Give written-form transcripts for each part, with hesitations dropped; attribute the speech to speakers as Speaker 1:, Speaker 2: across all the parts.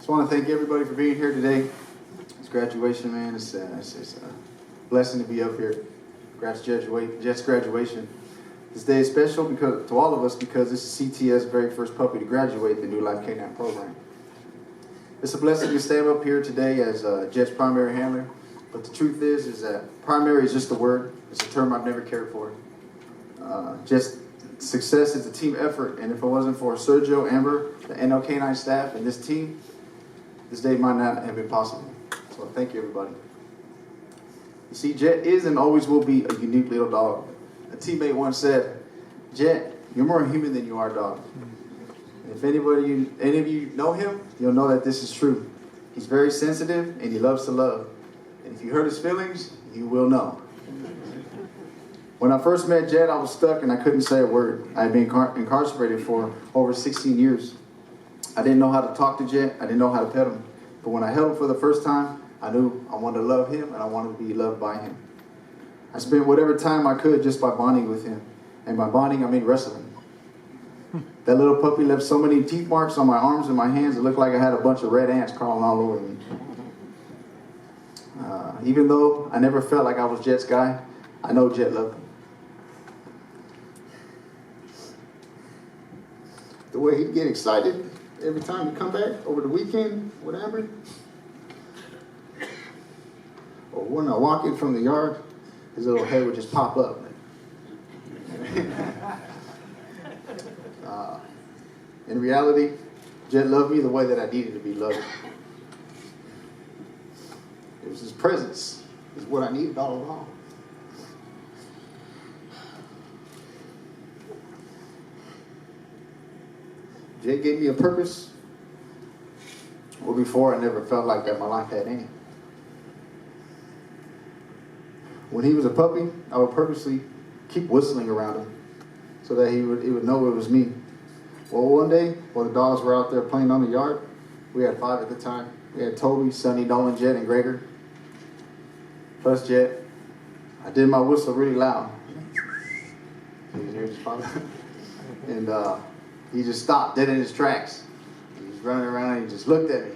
Speaker 1: Just want to thank everybody for being here today. It's graduation, man. It's a blessing to be up here. Jett's graduation. This day is special because to all of us because this is CTF's very first puppy to graduate the New Life K9 program. It's a blessing to stand up here today as Jett's primary handler. But the truth is that primary is just a word. It's a term I've never cared for. Just success is a team effort, and if it wasn't for Sergio, Amber, the NLK9 staff, and this team, this day might not have been possible. So thank you, everybody. You see, Jett is and always will be a unique little dog. A teammate once said, "Jett, you're more human than you are dog." And if any of you know him, you'll know that this is true. He's very sensitive, and he loves to love. And if you hurt his feelings, you will know. When I first met Jett, I was stuck and I couldn't say a word. I had been incarcerated for over 16 years. I didn't know how to talk to Jett. I didn't know how to pet him. But when I held him for the first time, I knew I wanted to love him and I wanted to be loved by him. I spent whatever time I could just by bonding with him. And by bonding, I mean wrestling. That little puppy left so many teeth marks on my arms and my hands, it looked like I had a bunch of red ants crawling all over me. Even though I never felt like I was Jett's guy, I know Jett loved him. The way he'd get excited every time he'd come back over the weekend with Amber. Or when I walk in from the yard, his little head would just pop up. In reality, Jett loved me the way that I needed to be loved. It was his presence is what I needed all along. Jett gave me a purpose. Well, before I never felt like that my life had any. When he was a puppy, I would purposely keep whistling around him so that he would know it was me. Well, one day, while the dogs were out there playing on the yard, we had 5 at the time. We had Toby, Sonny, Nolan, Jett, and Gregor. Plus Jett. I did my whistle really loud. And he just stopped dead in his tracks. He was running around and he just looked at me.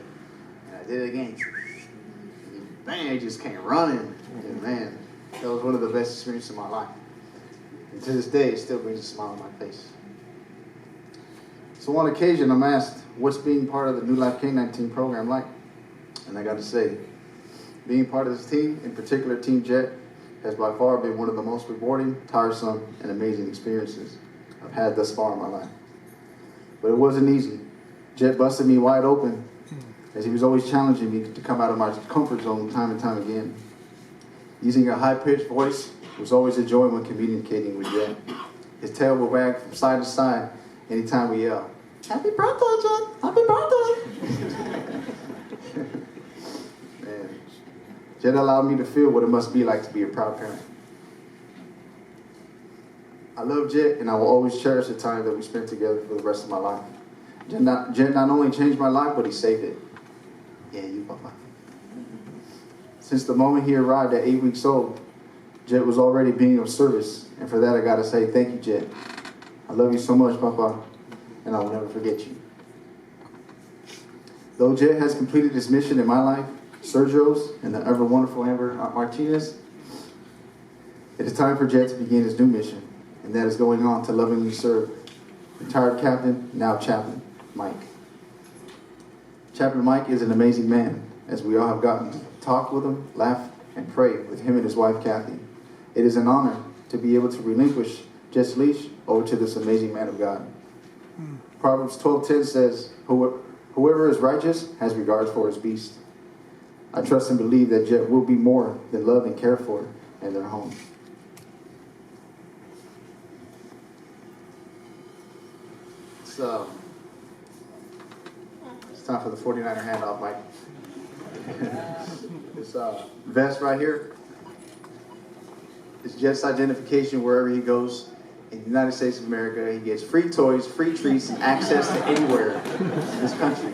Speaker 1: And I did it again. And bang, he just came running. And man, that was one of the best experiences of my life. And to this day, it still brings a smile on my face. So on occasion, I'm asked, what's being part of the New Life K9 team program like? And I got to say, being part of this team, in particular Team Jett, has by far been one of the most rewarding, tiresome, and amazing experiences I've had thus far in my life. But it wasn't easy. Jett busted me wide open, as he was always challenging me to come out of my comfort zone time and time again. Using a high-pitched voice was always a joy when communicating with Jett. His tail would wag from side to side anytime we yelled, "Happy birthday, Jett! Happy birthday!" Man, Jett allowed me to feel what it must be like to be a proud parent. I love Jett, and I will always cherish the time that we spent together for the rest of my life. Jett not only changed my life, but he saved it. Yeah, you, Papa. Since the moment he arrived at 8 weeks old, Jett was already being of service, and for that I gotta say thank you, Jett. I love you so much, Papa, and I will never forget you. Though Jett has completed his mission in my life, Sergio's, and the ever wonderful Amber Martinez, it is time for Jett to begin his new mission, and that is going on to lovingly serve retired Captain, now Chaplain, Mike. Chaplain Mike is an amazing man, as we all have gotten to talk with him, laugh, and pray with him and his wife, Kathy. It is an honor to be able to relinquish Jett's leash over to this amazing man of God. Proverbs 12:10 says, whoever is righteous has regard for his beast. I trust and believe that Jett will be more than loved and cared for in their home. It's time for the 49er handoff, Mike. This vest right here is Jett's identification wherever he goes in the United States of America. He gets free toys, free treats, and access to anywhere in this country.